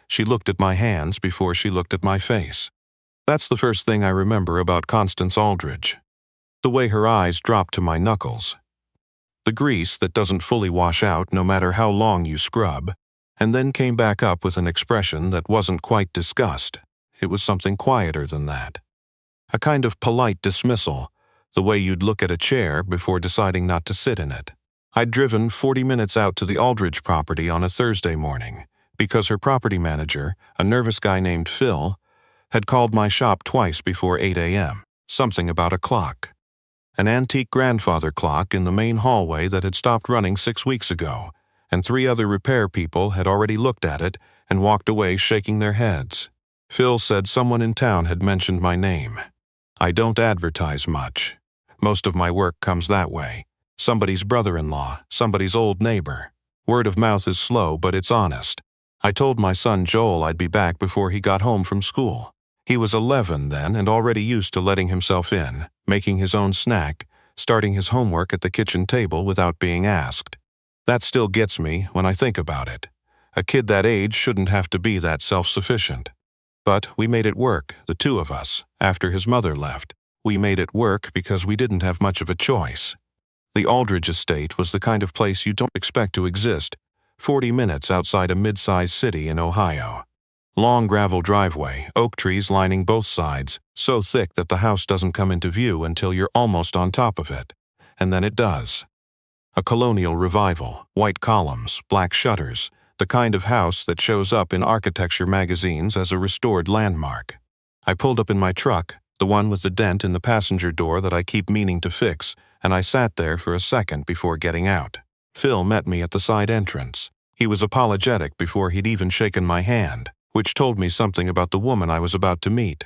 She looked at my hands before she looked at my face. That's the first thing I remember about Constance Aldridge. The way her eyes dropped to my knuckles. The grease that doesn't fully wash out no matter how long you scrub, and then came back up with an expression that wasn't quite disgust. It was something quieter than that. A kind of polite dismissal, the way you'd look at a chair before deciding not to sit in it. I'd driven 40 minutes out to the Aldridge property on a Thursday morning, because her property manager, a nervous guy named Phil, had called my shop twice before 8 a.m., something about a clock. An antique grandfather clock in the main hallway that had stopped running 6 weeks ago, and 3 other repair people had already looked at it and walked away shaking their heads. Phil said someone in town had mentioned my name. I don't advertise much. Most of my work comes that way. Somebody's brother-in-law, somebody's old neighbor. Word of mouth is slow, but it's honest. I told my son Joel I'd be back before he got home from school. He was 11 then and already used to letting himself in, making his own snack, starting his homework at the kitchen table without being asked. That still gets me when I think about it. A kid that age shouldn't have to be that self-sufficient. But we made it work, the 2 of us, after his mother left. We made it work because we didn't have much of a choice. The Aldridge estate was the kind of place you don't expect to exist, 40 minutes outside a mid-sized city in Ohio. Long gravel driveway, oak trees lining both sides, so thick that the house doesn't come into view until you're almost on top of it. And then it does. A colonial revival, white columns, black shutters, the kind of house that shows up in architecture magazines as a restored landmark. I pulled up in my truck, the one with the dent in the passenger door that I keep meaning to fix, and I sat there for a second before getting out. Phil met me at the side entrance. He was apologetic before he'd even shaken my hand, which told me something about the woman I was about to meet.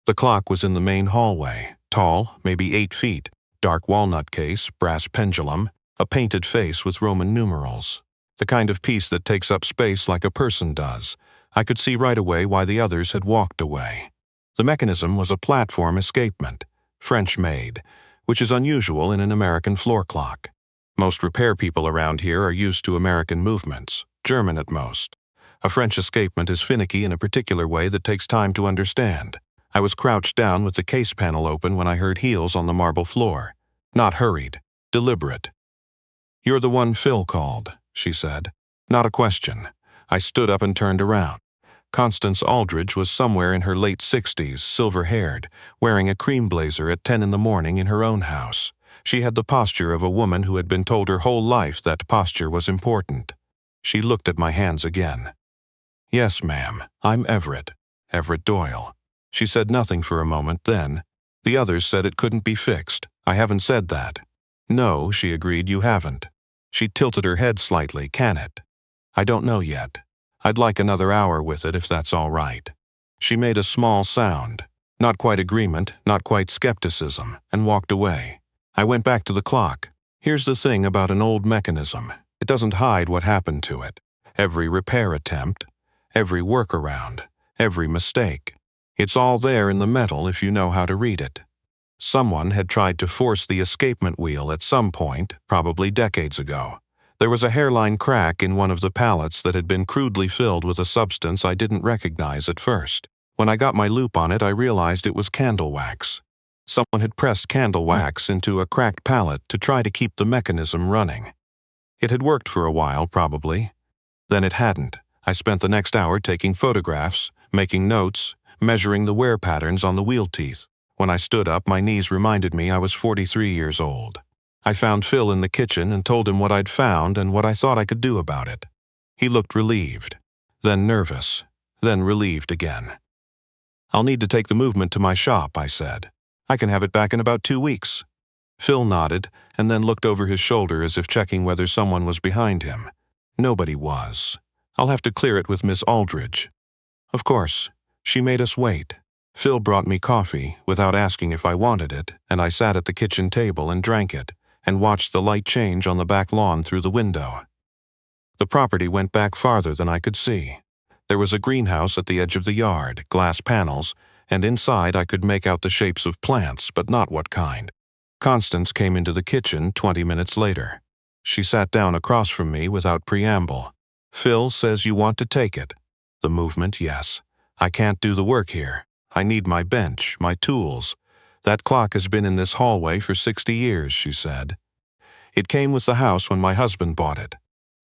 The clock was in the main hallway, tall, maybe 8 feet, dark walnut case, brass pendulum, a painted face with Roman numerals. The kind of piece that takes up space like a person does. I could see right away why the others had walked away. The mechanism was a platform escapement, French-made, which is unusual in an American floor clock. Most repair people around here are used to American movements, German at most. A French escapement is finicky in a particular way that takes time to understand. I was crouched down with the case panel open when I heard heels on the marble floor. Not hurried, deliberate. "You're the one Phil called," she said. Not a question. I stood up and turned around. Constance Aldridge was somewhere in her late 60s, silver-haired, wearing a cream blazer at 10 in the morning in her own house. She had the posture of a woman who had been told her whole life that posture was important. She looked at my hands again. "Yes, ma'am, I'm Everett Doyle." She said nothing for a moment then. "The others said it couldn't be fixed. I haven't said that." "No," she agreed, "you haven't." She tilted her head slightly. "Can it?" "I don't know yet. I'd like another hour with it if that's all right." She made a small sound. Not quite agreement, not quite skepticism, and walked away. I went back to the clock. Here's the thing about an old mechanism. It doesn't hide what happened to it. Every repair attempt, every workaround, every mistake. It's all there in the metal if you know how to read it. Someone had tried to force the escapement wheel at some point, probably decades ago. There was a hairline crack in one of the pallets that had been crudely filled with a substance I didn't recognize at first. When I got my loop on it, I realized it was candle wax. Someone had pressed candle wax into a cracked pallet to try to keep the mechanism running. It had worked for a while, probably. Then it hadn't. I spent the next hour taking photographs, making notes, measuring the wear patterns on the wheel teeth. When I stood up, my knees reminded me I was 43 years old. I found Phil in the kitchen and told him what I'd found and what I thought I could do about it. He looked relieved, then nervous, then relieved again. "I'll need to take the movement to my shop," I said. "I can have it back in about 2 weeks." Phil nodded and then looked over his shoulder as if checking whether someone was behind him. Nobody was. "I'll have to clear it with Miss Aldridge." "Of course." She made us wait. Phil brought me coffee without asking if I wanted it, and I sat at the kitchen table and drank it, and watched the light change on the back lawn through the window. The property went back farther than I could see. There was a greenhouse at the edge of the yard, glass panels, and inside I could make out the shapes of plants, but not what kind. Constance came into the kitchen 20 minutes later. She sat down across from me without preamble. "Phil says you want to take it." The movement, yes. I can't do the work here. I need my bench, my tools. That clock has been in this hallway for 60 years, she said. It came with the house when my husband bought it.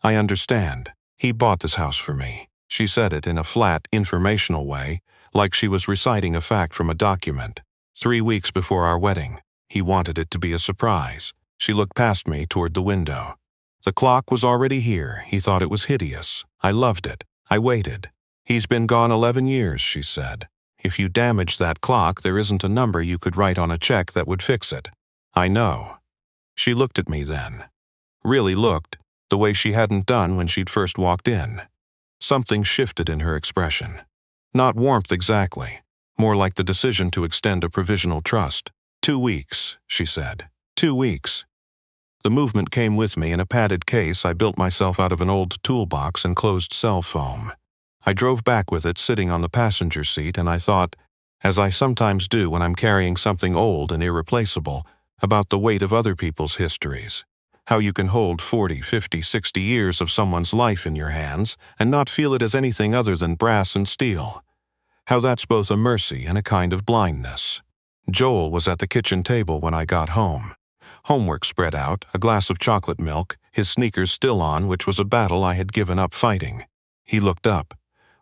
I understand. He bought this house for me. She said it in a flat, informational way, like she was reciting a fact from a document. 3 weeks before our wedding, he wanted it to be a surprise. She looked past me toward the window. The clock was already here. He thought it was hideous. I loved it. I waited. He's been gone 11 years, she said. If you damage that clock, there isn't a number you could write on a check that would fix it. I know. She looked at me then. Really looked, the way she hadn't done when she'd first walked in. Something shifted in her expression. Not warmth exactly, more like the decision to extend a provisional trust. 2 weeks, she said. 2 weeks. The movement came with me in a padded case I built myself out of an old toolbox and closed cell foam. I drove back with it sitting on the passenger seat, and I thought, as I sometimes do when I'm carrying something old and irreplaceable, about the weight of other people's histories. How you can hold 40, 50, 60 years of someone's life in your hands and not feel it as anything other than brass and steel. How that's both a mercy and a kind of blindness. Joel was at the kitchen table when I got home. Homework spread out, a glass of chocolate milk, his sneakers still on, which was a battle I had given up fighting. He looked up.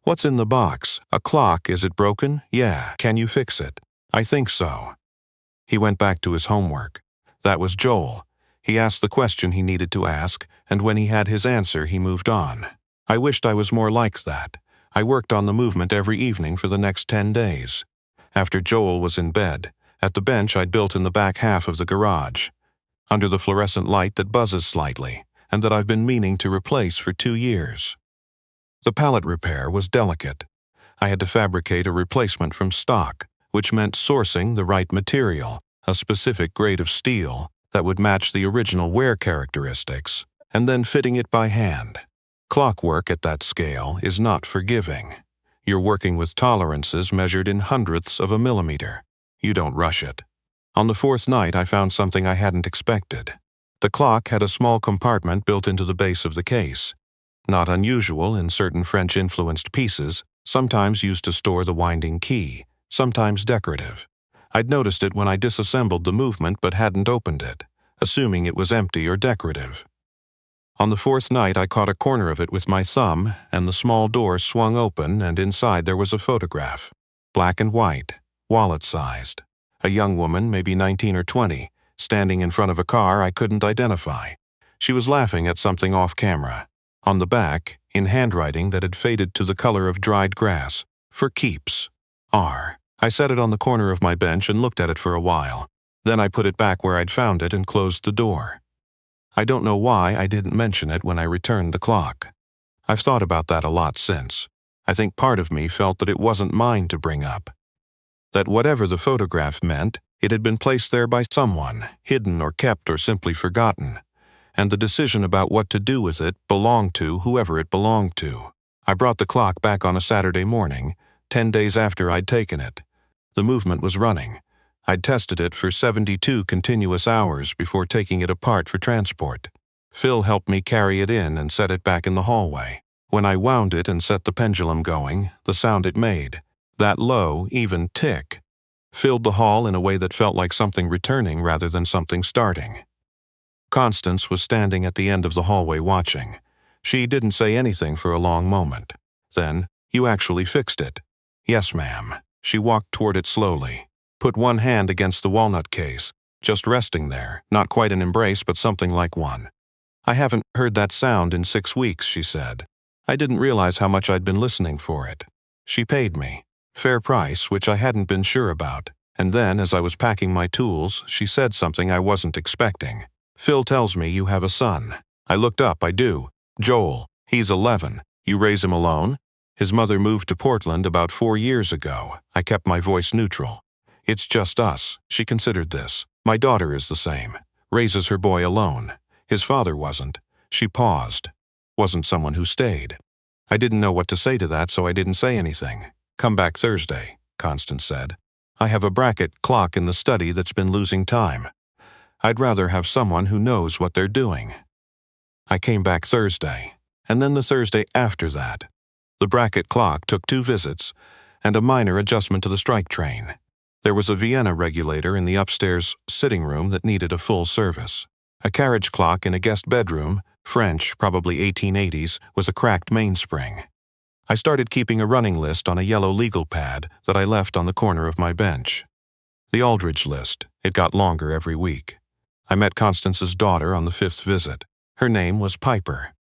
"What's in the box? A clock, is it broken?" "Yeah, can you fix it?" "I think so." He went back to his homework. That was Joel. He asked the question he needed to ask, and when he had his answer, he moved on. I wished I was more like that. I worked on the movement every evening for the next 10 days. After Joel was in bed, at the bench I'd built in the back half of the garage, under the fluorescent light that buzzes slightly, and that I've been meaning to replace for 2 years. The pallet repair was delicate. I had to fabricate a replacement from stock, which meant sourcing the right material, a specific grade of steel that would match the original wear characteristics, and then fitting it by hand. Clockwork at that scale is not forgiving. You're working with tolerances measured in hundredths of a millimeter. You don't rush it. On the 4th night, I found something I hadn't expected. The clock had a small compartment built into the base of the case. Not unusual in certain French-influenced pieces, sometimes used to store the winding key, sometimes decorative. I'd noticed it when I disassembled the movement but hadn't opened it, assuming it was empty or decorative. On the 4th night, I caught a corner of it with my thumb, and the small door swung open, and inside there was a photograph. Black and white, wallet-sized. A young woman, maybe 19 or 20, standing in front of a car I couldn't identify. She was laughing at something off-camera. On the back, in handwriting that had faded to the color of dried grass, "For keeps. R." I set it on the corner of my bench and looked at it for a while. Then I put it back where I'd found it and closed the door. I don't know why I didn't mention it when I returned the clock. I've thought about that a lot since. I think part of me felt that it wasn't mine to bring up. That whatever the photograph meant, it had been placed there by someone, hidden or kept or simply forgotten. And the decision about what to do with it belonged to whoever it belonged to. I brought the clock back on a Saturday morning, 10 days after I'd taken it. The movement was running. I'd tested it for 72 continuous hours before taking it apart for transport. Phil helped me carry it in and set it back in the hallway. When I wound it and set the pendulum going, the sound it made, that low, even tick, filled the hall in a way that felt like something returning rather than something starting. Constance was standing at the end of the hallway watching. She didn't say anything for a long moment. Then, "You actually fixed it." "Yes, ma'am." She walked toward it slowly, put one hand against the walnut case, just resting there, not quite an embrace but something like one. "I haven't heard that sound in 6 weeks," she said. "I didn't realize how much I'd been listening for it." She paid me. Fair price, which I hadn't been sure about. And then, as I was packing my tools, she said something I wasn't expecting. "Phil tells me you have a son." I looked up. "I do. Joel. He's 11. You raise him alone?" "His mother moved to Portland about 4 years ago." I kept my voice neutral. "It's just us." She considered this. "My daughter is the same. Raises her boy alone. His father wasn't." She paused. "Wasn't someone who stayed." I didn't know what to say to that, so I didn't say anything. "Come back Thursday," Constance said. "I have a bracket clock in the study that's been losing time. I'd rather have someone who knows what they're doing." I came back Thursday, and then the Thursday after that. The bracket clock took 2 visits and a minor adjustment to the strike train. There was a Vienna regulator in the upstairs sitting room that needed a full service. A carriage clock in a guest bedroom, French, probably 1880s, with a cracked mainspring. I started keeping a running list on a yellow legal pad that I left on the corner of my bench. The Aldridge list. It got longer every week. I met Constance's daughter on the 5th visit. Her name was Piper.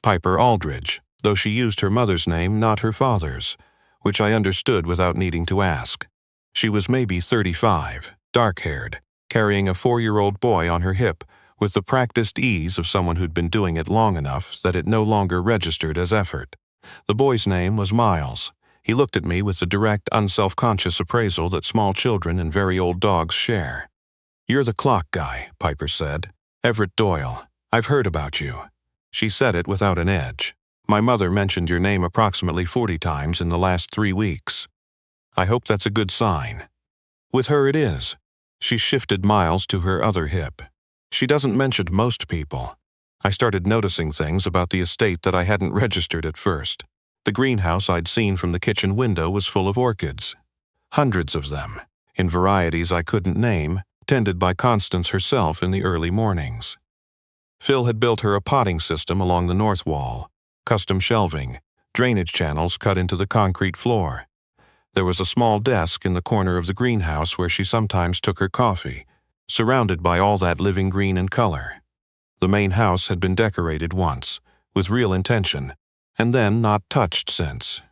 Piper Aldridge, though she used her mother's name, not her father's, which I understood without needing to ask. She was maybe 35, dark-haired, carrying a 4-year-old boy on her hip, with the practiced ease of someone who'd been doing it long enough that it no longer registered as effort. The boy's name was Miles. He looked at me with the direct, unself-conscious appraisal that small children and very old dogs share. "You're the clock guy," Piper said. "Everett Doyle. I've heard about you." She said it without an edge. "My mother mentioned your name approximately 40 times in the last 3 weeks. I hope that's a good sign." "With her it is." She shifted Miles to her other hip. "She doesn't mention most people." I started noticing things about the estate that I hadn't registered at first. The greenhouse I'd seen from the kitchen window was full of orchids. Hundreds of them, in varieties I couldn't name, tended by Constance herself in the early mornings. Phil had built her a potting system along the north wall, custom shelving, drainage channels cut into the concrete floor. There was a small desk in the corner of the greenhouse where she sometimes took her coffee, surrounded by all that living green and color. The main house had been decorated once, with real intention, and then not touched since.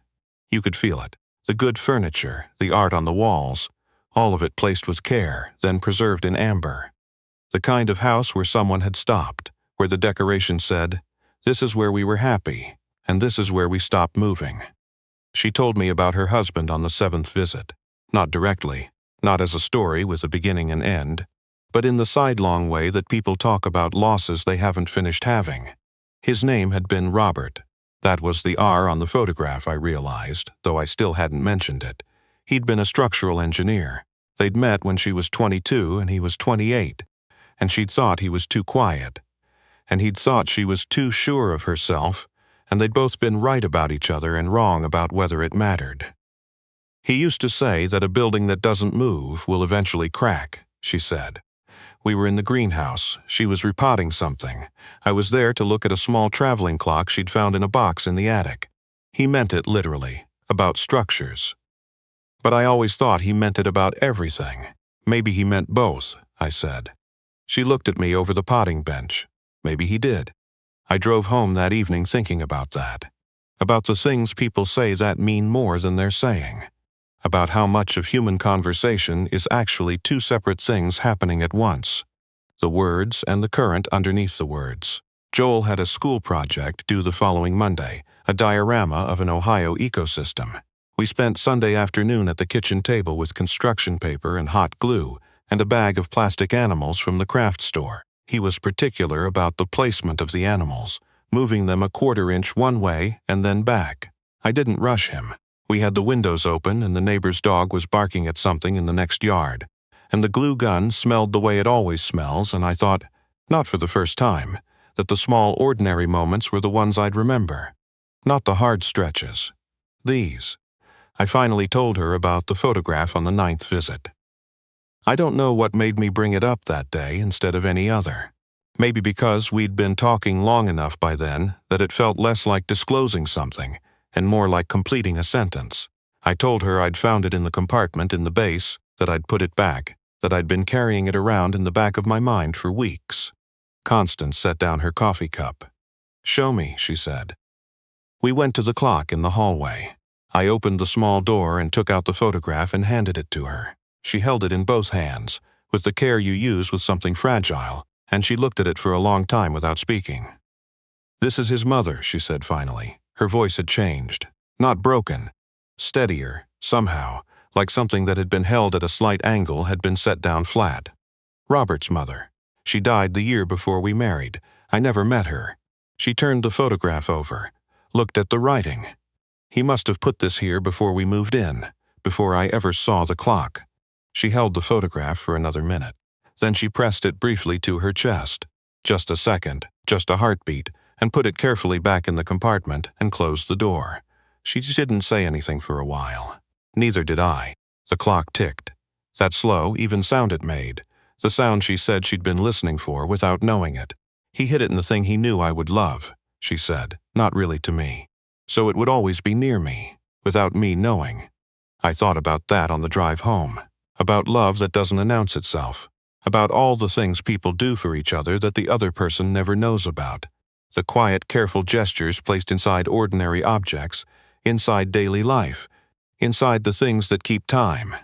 You could feel it. The good furniture, the art on the walls, all of it placed with care, then preserved in amber. The kind of house where someone had stopped, where the decoration said, "This is where we were happy, and this is where we stopped moving." She told me about her husband on the 7th visit. Not directly, not as a story with a beginning and end, but in the sidelong way that people talk about losses they haven't finished having. His name had been Robert. That was the R on the photograph, I realized, though I still hadn't mentioned it. He'd been a structural engineer. They'd met when she was 22 and he was 28, and she'd thought he was too quiet. And he'd thought she was too sure of herself, and they'd both been right about each other and wrong about whether it mattered. "He used to say that a building that doesn't move will eventually crack," she said. "We were in the greenhouse. She was repotting something. I was there to look at a small traveling clock she'd found in a box in the attic. He meant it literally, about structures. But I always thought he meant it about everything. Maybe he meant both," I said. She looked at me over the potting bench. Maybe he did. I drove home that evening thinking about that. About the things people say that mean more than they're saying. About how much of human conversation is actually 2 separate things happening at once. The words and the current underneath the words. Joel had a school project due the following Monday, a diorama of an Ohio ecosystem. We spent Sunday afternoon at the kitchen table with construction paper and hot glue and a bag of plastic animals from the craft store. He was particular about the placement of the animals, moving them a 1/4 inch one way and then back. I didn't rush him. We had the windows open and the neighbor's dog was barking at something in the next yard, and the glue gun smelled the way it always smells, and I thought, not for the first time, that the small ordinary moments were the ones I'd remember. Not the hard stretches. These. I finally told her about the photograph on the 9th visit. I don't know what made me bring it up that day instead of any other. Maybe because we'd been talking long enough by then that it felt less like disclosing something and more like completing a sentence. I told her I'd found it in the compartment in the base, that I'd put it back, that I'd been carrying it around in the back of my mind for weeks. Constance set down her coffee cup. "Show me," she said. We went to the clock in the hallway. I opened the small door and took out the photograph and handed it to her. She held it in both hands, with the care you use with something fragile, and she looked at it for a long time without speaking. "This is his mother," she said finally. Her voice had changed. Not broken. Steadier, somehow, like something that had been held at a slight angle had been set down flat. "Robert's mother. She died the year before we married. I never met her." She turned the photograph over, looked at the writing. "He must have put this here before we moved in, before I ever saw the clock." She held the photograph for another minute. Then she pressed it briefly to her chest. Just a second, just a heartbeat, and put it carefully back in the compartment and closed the door. She didn't say anything for a while. Neither did I. The clock ticked. That slow, even sound it made. The sound she said she'd been listening for without knowing it. He hid it in the thing he knew I would love, she said, not really to me. So it would always be near me, without me knowing. I thought about that on the drive home. About love that doesn't announce itself. About all the things people do for each other that the other person never knows about. The quiet, careful gestures placed inside ordinary objects, inside daily life, inside the things that keep time.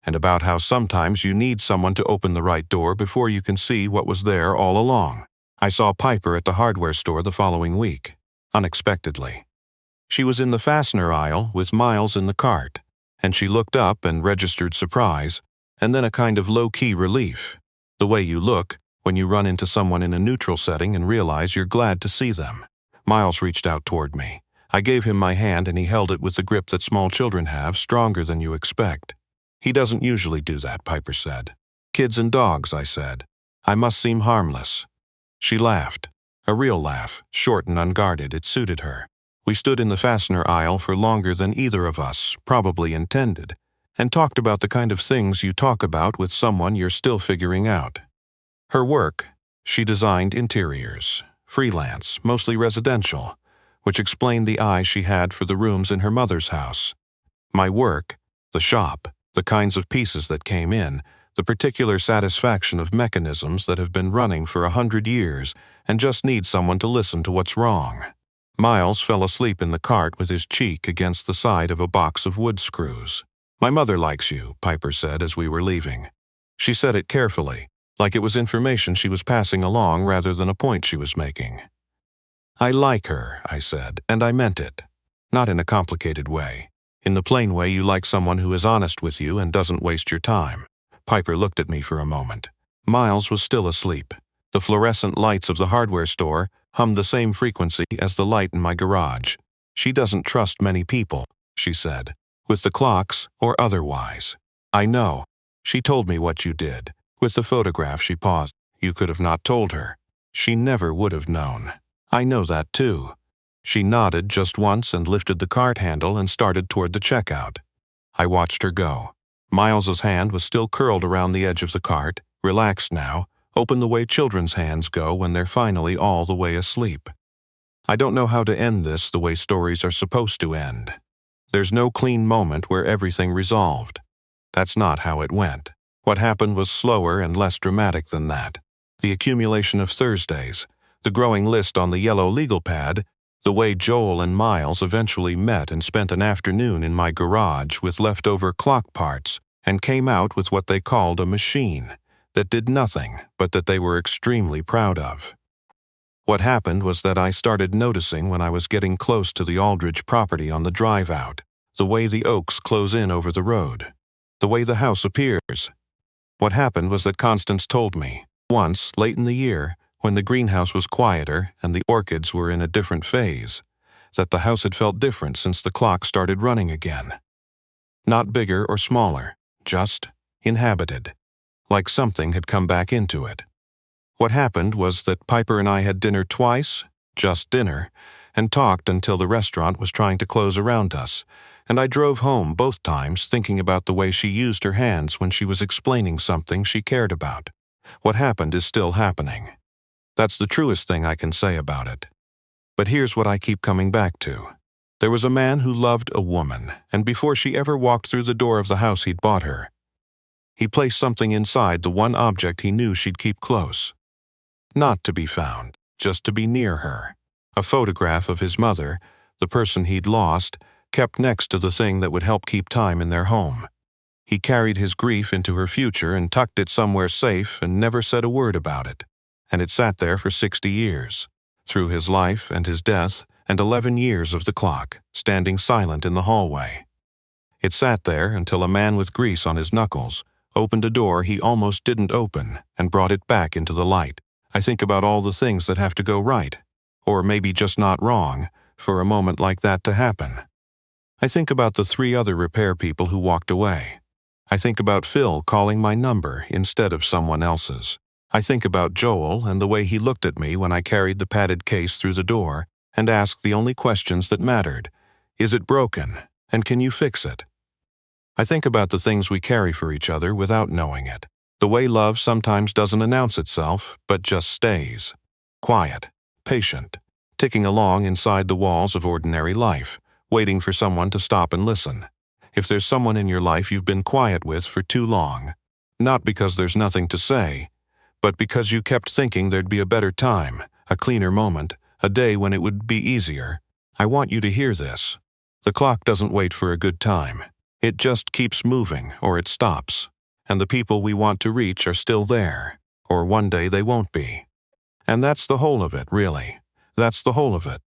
And about how sometimes you need someone to open the right door before you can see what was there all along. I saw Piper at the hardware store the following week, unexpectedly. She was in the fastener aisle with Miles in the cart, and she looked up and registered surprise, and then a kind of low-key relief. The way you look when you run into someone in a neutral setting and realize you're glad to see them. Miles reached out toward me. I gave him my hand and he held it with the grip that small children have, stronger than you expect. He doesn't usually do that, Piper said. Kids and dogs, I said. I must seem harmless. She laughed. A real laugh, short and unguarded. It suited her. We stood in the fastener aisle for longer than either of us probably intended, and talked about the kind of things you talk about with someone you're still figuring out. Her work, she designed interiors, freelance, mostly residential, which explained the eye she had for the rooms in her mother's house. My work, the shop, the kinds of pieces that came in, the particular satisfaction of mechanisms that have been running for 100 years and just need someone to listen to what's wrong. Miles fell asleep in the cart with his cheek against the side of a box of wood screws. My mother likes you, Piper said as we were leaving. She said it carefully, like it was information she was passing along rather than a point she was making. I like her, I said, and I meant it. Not in a complicated way. In the plain way you like someone who is honest with you and doesn't waste your time. Piper looked at me for a moment. Miles was still asleep. The fluorescent lights of the hardware store hummed the same frequency as the light in my garage. She doesn't trust many people, she said, with the clocks or otherwise. I know. She told me what you did. With the photograph, she paused. You could have not told her. She never would have known. I know that too. She nodded just once and lifted the cart handle and started toward the checkout. I watched her go. Miles's hand was still curled around the edge of the cart, relaxed now, open the way children's hands go when they're finally all the way asleep. I don't know how to end this the way stories are supposed to end. There's no clean moment where everything resolved. That's not how it went. What happened was slower and less dramatic than that. The accumulation of Thursdays, the growing list on the yellow legal pad, the way Joel and Miles eventually met and spent an afternoon in my garage with leftover clock parts and came out with what they called a machine that did nothing but that they were extremely proud of. What happened was that I started noticing when I was getting close to the Aldridge property on the drive out, the way the oaks close in over the road, the way the house appears. What happened was that Constance told me, once, late in the year, when the greenhouse was quieter and the orchids were in a different phase, that the house had felt different since the clock started running again. Not bigger or smaller, just inhabited, like something had come back into it. What happened was that Piper and I had dinner twice, just dinner, and talked until the restaurant was trying to close around us, and I drove home both times thinking about the way she used her hands when she was explaining something she cared about. What happened is still happening. That's the truest thing I can say about it. But here's what I keep coming back to. There was a man who loved a woman, and before she ever walked through the door of the house he'd bought her, he placed something inside the one object he knew she'd keep close. Not to be found, just to be near her. A photograph of his mother, the person he'd lost, kept next to the thing that would help keep time in their home. He carried his grief into her future and tucked it somewhere safe and never said a word about it. And it sat there for 60 years, through his life and his death and 11 years of the clock, standing silent in the hallway. It sat there until a man with grease on his knuckles opened a door he almost didn't open and brought it back into the light. I think about all the things that have to go right, or maybe just not wrong, for a moment like that to happen. I think about the 3 other repair people who walked away. I think about Phil calling my number instead of someone else's. I think about Joel and the way he looked at me when I carried the padded case through the door and asked the only questions that mattered. Is it broken? And can you fix it? I think about the things we carry for each other without knowing it. The way love sometimes doesn't announce itself, but just stays. Quiet, patient, ticking along inside the walls of ordinary life, waiting for someone to stop and listen. If there's someone in your life you've been quiet with for too long, not because there's nothing to say, but because you kept thinking there'd be a better time, a cleaner moment, a day when it would be easier, I want you to hear this. The clock doesn't wait for a good time. It just keeps moving, or it stops. And the people we want to reach are still there, or one day they won't be. And that's the whole of it, really. That's the whole of it.